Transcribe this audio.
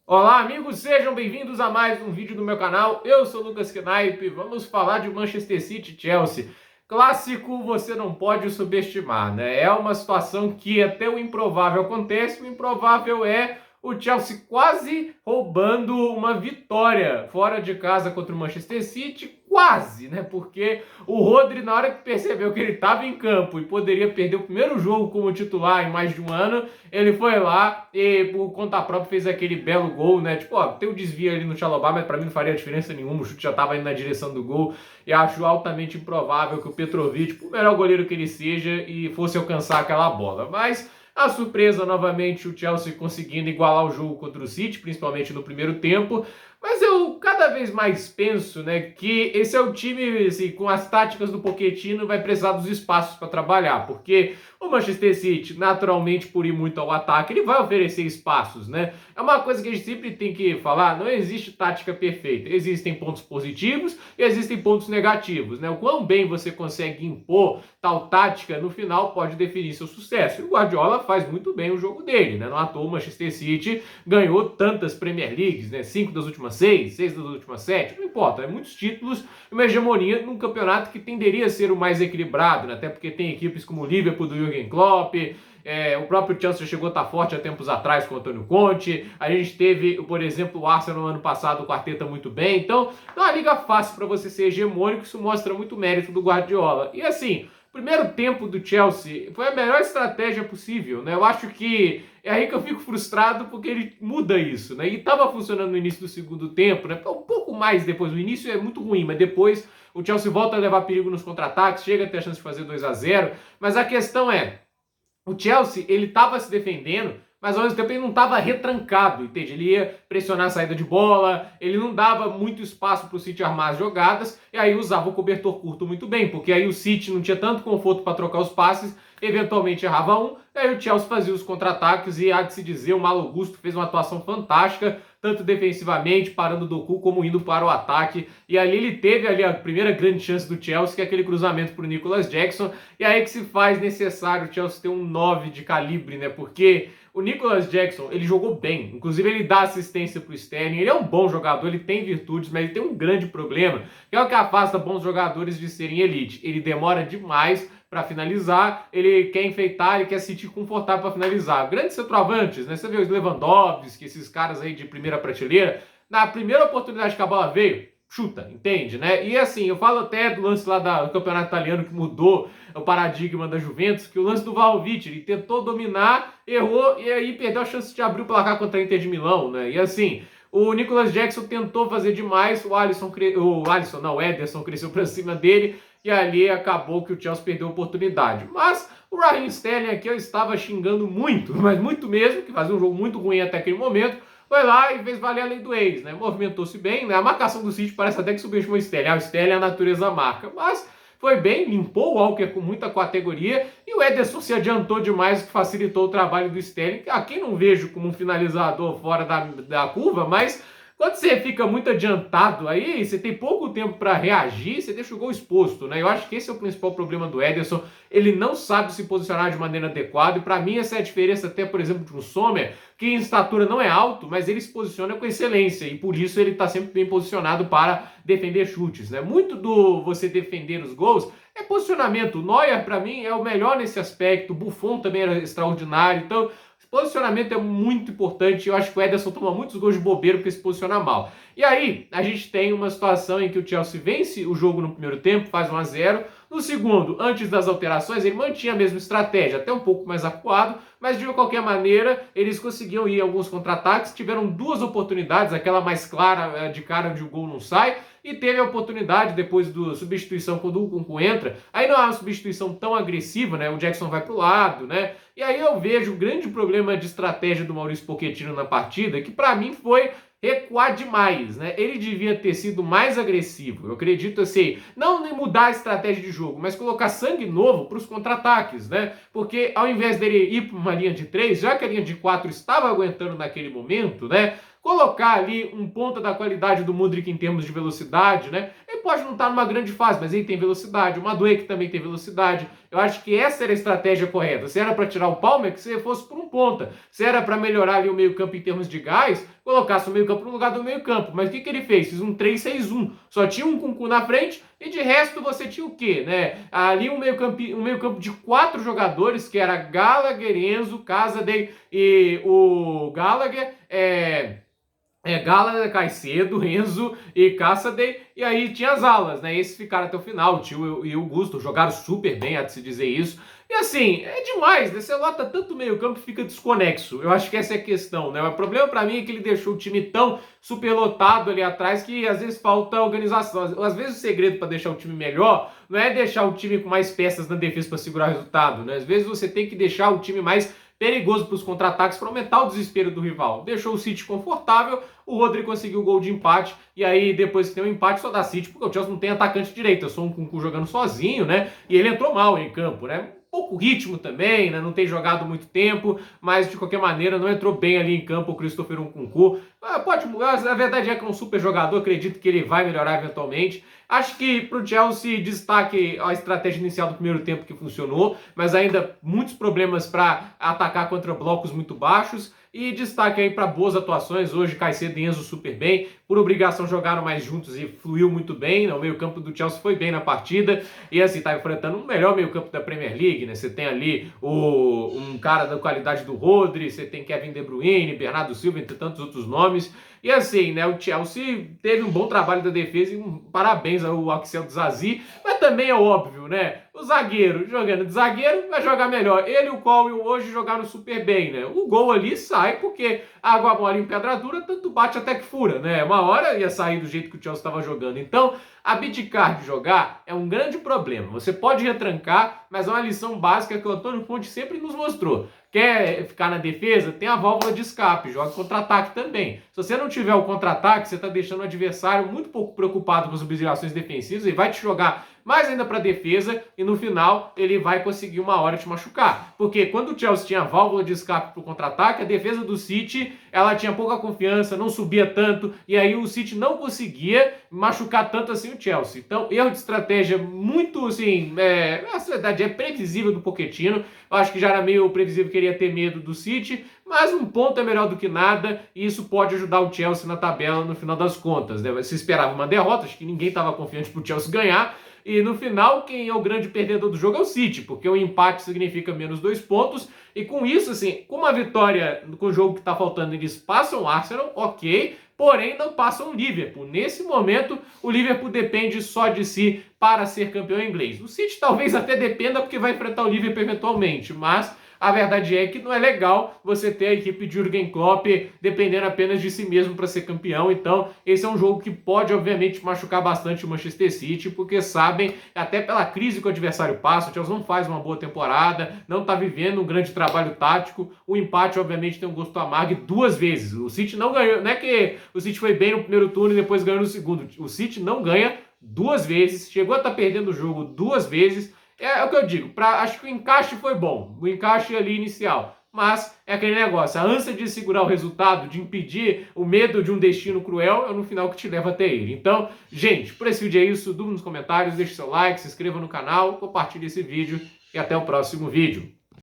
Olá, amigos, sejam bem-vindos a mais um vídeo do meu canal. Eu sou o Lucas Knaip. Vamos falar de Manchester City e Chelsea. Clássico você não pode subestimar, né? É uma situação que até o improvável acontece. O improvável é o Chelsea quase roubando uma vitória fora de casa contra o Manchester City. Quase, né? Porque o Rodri, na hora que percebeu que ele estava em campo e poderia perder o primeiro jogo como titular em mais de um ano, ele foi lá e, por conta própria, fez aquele belo gol, né? Tipo, ó, tem um desvio ali no Chalobah, mas pra mim não faria diferença nenhuma. O chute já tava indo na direção do gol. E acho altamente improvável que o Petrovic, por melhor goleiro que ele seja, e fosse alcançar aquela bola. Mas a surpresa, novamente, o Chelsea conseguindo igualar o jogo contra o City, principalmente no primeiro tempo. Mas eu cada vez mais penso, né, que esse é o time, assim, com as táticas do Pochettino, vai precisar dos espaços para trabalhar, porque o Manchester City, naturalmente, por ir muito ao ataque, ele vai oferecer espaços, né? É uma coisa que a gente sempre tem que falar, não existe tática perfeita. Existem pontos positivos e existem pontos negativos, né? O quão bem você consegue impor tal tática, no final, pode definir seu sucesso. E o Guardiola faz muito bem o jogo dele, né? Não à toa o Manchester City ganhou tantas Premier Leagues, né? 5 das últimas 6, 6 das últimas 7, não importa, é muitos títulos e uma hegemonia num campeonato que tenderia a ser o mais equilibrado, né? Até porque tem equipes como o Liverpool do Jürgen Klopp, o próprio Chelsea chegou a estar forte há tempos atrás com o Antônio Conte, a gente teve, por exemplo, o Arsenal no ano passado, o quarteto muito bem, então é uma liga fácil para você ser hegemônico, isso mostra muito mérito do Guardiola. E assim, primeiro tempo do Chelsea foi a melhor estratégia possível, né? Eu acho que é aí que eu fico frustrado porque ele muda isso, né? E estava funcionando no início do segundo tempo, né? Um pouco mais depois, o início é muito ruim, mas depois o Chelsea volta a levar perigo nos contra-ataques, chega a ter a chance de fazer 2-0, mas a questão é, o Chelsea, ele estava se defendendo, mas ao mesmo tempo ele não estava retrancado, entende? Ele ia pressionar a saída de bola, ele não dava muito espaço para o City armar as jogadas, e aí usava o cobertor curto muito bem, porque aí o City não tinha tanto conforto para trocar os passes, eventualmente errava um, e aí o Chelsea fazia os contra-ataques, e há de se dizer, o Malo Gusto fez uma atuação fantástica, tanto defensivamente, parando o Doku, como indo para o ataque, e ali ele teve ali a primeira grande chance do Chelsea, que é aquele cruzamento para o Nicolas Jackson, e aí que se faz necessário o Chelsea ter um 9 de calibre, né, porque o Nicolas Jackson, ele jogou bem, inclusive ele dá assistência pro Sterling, ele é um bom jogador, ele tem virtudes, mas ele tem um grande problema, que é o que afasta bons jogadores de serem elite. Ele demora demais para finalizar, ele quer enfeitar, ele quer se sentir confortável para finalizar. Grandes centroavantes, né? Você vê os Lewandowski, esses caras aí de primeira prateleira, na primeira oportunidade que a bola veio, chuta, entende, né? E assim, eu falo até do lance lá do campeonato italiano que mudou o paradigma da Juventus, que o lance do Vlahovic, ele tentou dominar, errou e aí perdeu a chance de abrir o placar contra a Inter de Milão, né? E assim, o Nicolas Jackson tentou fazer demais, o Ederson cresceu pra cima dele e ali acabou que o Chelsea perdeu a oportunidade. Mas o Raheem Sterling aqui eu estava xingando muito, mas muito mesmo, que fazia um jogo muito ruim até aquele momento, foi lá e fez valer a lei do ex, né? Movimentou-se bem, né? A marcação do City parece até que subestimou o Sterling. O Sterling é a natureza da marca, mas foi bem, limpou o Walker com muita categoria e o Ederson se adiantou demais, que facilitou o trabalho do Sterling. Aqui não vejo como um finalizador fora da curva, mas quando você fica muito adiantado aí, você tem pouco tempo para reagir, você deixa o gol exposto, né? Eu acho que esse é o principal problema do Ederson. Ele não sabe se posicionar de maneira adequada e para mim essa é a diferença até, por exemplo, de um Sommer, que em estatura não é alto, mas ele se posiciona com excelência e por isso ele está sempre bem posicionado para defender chutes, né? Muito do você defender os gols é posicionamento. O Neuer, para mim, é o melhor nesse aspecto, o Buffon também era extraordinário, então posicionamento é muito importante. Eu acho que o Ederson toma muitos gols de bobeira porque se posiciona mal. E aí, a gente tem uma situação em que o Chelsea vence o jogo no primeiro tempo, faz 1-0. No segundo, antes das alterações, ele mantinha a mesma estratégia, até um pouco mais acuado, mas de qualquer maneira, eles conseguiam ir em alguns contra-ataques, tiveram duas oportunidades, aquela mais clara de cara onde o gol não sai, e teve a oportunidade depois da substituição quando o Nkunku entra. Aí não é uma substituição tão agressiva, né? O Jackson vai pro lado, né? E aí eu vejo o grande problema de estratégia do Maurício Pochettino na partida, que para mim foi recuar demais, né? Ele devia ter sido mais agressivo. Eu acredito assim, não mudar a estratégia de jogo, mas colocar sangue novo para os contra-ataques, né? Porque ao invés dele ir para uma linha de 3, já que a linha de 4 estava aguentando naquele momento, né? Colocar ali um ponta da qualidade do Mudryk em termos de velocidade, né? pode não estar numa grande fase, mas ele tem velocidade. O Madueke também tem velocidade. Eu acho que essa era a estratégia correta. Se era para tirar o Palmer, que você fosse por um ponta. Se era para melhorar ali o meio-campo em termos de gás, colocasse o meio-campo no lugar do meio-campo. Mas o que ele fez? Fiz um 3-6-1. Só tinha um Kunku na frente e de resto você tinha o quê, né? Ali um meio-campo de 4 jogadores, que era Gallagher, Enzo, Casadei e o Gallagher, Gallagher, Caicedo, Enzo e Casadei, e aí tinha as alas, né? Esses ficaram até o final, o Tio e o Gusto jogaram super bem, há de se dizer isso. E assim, é demais, né? Você lota tanto meio campo que fica desconexo. Eu acho que essa é a questão, né? O problema pra mim é que ele deixou o time tão superlotado ali atrás que às vezes falta organização. Às vezes o segredo para deixar o time melhor não é deixar o time com mais peças na defesa para segurar o resultado, né? Às vezes você tem que deixar o time mais perigoso para os contra-ataques, para aumentar o desespero do rival. Deixou o City confortável, o Rodri conseguiu o gol de empate, e aí depois que tem um empate só dá City, porque o Chelsea não tem atacante direito, é só um Kunku jogando sozinho, né? E ele entrou mal em campo, né? Pouco ritmo também, né? Não tem jogado muito tempo, mas de qualquer maneira não entrou bem ali em campo o Christopher Nkunku. Pode, a verdade é que é um super jogador, acredito que ele vai melhorar eventualmente. Acho que para o Chelsea destaque a estratégia inicial do primeiro tempo que funcionou, mas ainda muitos problemas para atacar contra blocos muito baixos. E destaque aí para boas atuações. Hoje Caicedo e Enzo super bem. Por obrigação jogaram mais juntos e fluiu muito bem. Né? O meio-campo do Chelsea foi bem na partida. E assim, tá enfrentando o melhor meio-campo da Premier League. Né? Você tem ali um cara da qualidade do Rodri, você tem Kevin De Bruyne, Bernardo Silva, entre tantos outros nomes. E assim, né, o Chelsea teve um bom trabalho da defesa e parabéns ao Axel Disasi, mas também é óbvio, né? O zagueiro jogando de zagueiro vai jogar melhor. Ele e o Colwill hoje jogaram super bem, né? O gol ali sai porque a água mole em pedra dura, tanto bate até que fura, né? Uma hora ia sair do jeito que o Chelsea estava jogando. Então, abdicar de jogar é um grande problema. Você pode retrancar, mas é uma lição básica que o Antônio Conte sempre nos mostrou. Quer ficar na defesa? Tem a válvula de escape, joga contra-ataque também. Se você não tiver o contra-ataque, você está deixando o adversário muito pouco preocupado com as obrigações defensivas e vai te jogar mais ainda para defesa e no final ele vai conseguir uma hora te machucar. Porque quando o Chelsea tinha a válvula de escape para o contra-ataque, a defesa do City ela tinha pouca confiança, não subia tanto e aí o City não conseguia machucar tanto assim o Chelsea. Então, erro de estratégia muito, assim, na verdade é previsível do Pochettino. Eu acho que já era meio previsível que ele ia ter medo do City, mas um ponto é melhor do que nada e isso pode ajudar o Chelsea na tabela no final das contas. Né? Se esperava uma derrota, acho que ninguém estava confiante para o Chelsea ganhar. E no final, quem é o grande perdedor do jogo é o City, porque o empate significa menos 2 pontos. E com isso, assim, com uma vitória com o jogo que está faltando, eles passam o Arsenal, ok, porém não passam o Liverpool. Nesse momento, o Liverpool depende só de si para ser campeão inglês. O City talvez até dependa porque vai enfrentar o Liverpool eventualmente, mas a verdade é que não é legal você ter a equipe de Jürgen Klopp dependendo apenas de si mesmo para ser campeão. Então, esse é um jogo que pode, obviamente, machucar bastante o Manchester City, porque sabem, até pela crise que o adversário passa, o Chelsea não faz uma boa temporada, não está vivendo um grande trabalho tático. O empate, obviamente, tem um gosto amargo 2 vezes. O City não ganhou, não é que o City foi bem no primeiro turno e depois ganhou no segundo. O City não ganha 2 vezes, chegou a estar perdendo o jogo 2 vezes. É o que eu digo, acho que o encaixe foi bom, o encaixe ali inicial, mas é aquele negócio, a ânsia de segurar o resultado, de impedir o medo de um destino cruel, é no final que te leva até ele. Então, gente, por esse vídeo é isso, dúvida nos comentários, deixe seu like, se inscreva no canal, compartilhe esse vídeo e até o próximo vídeo.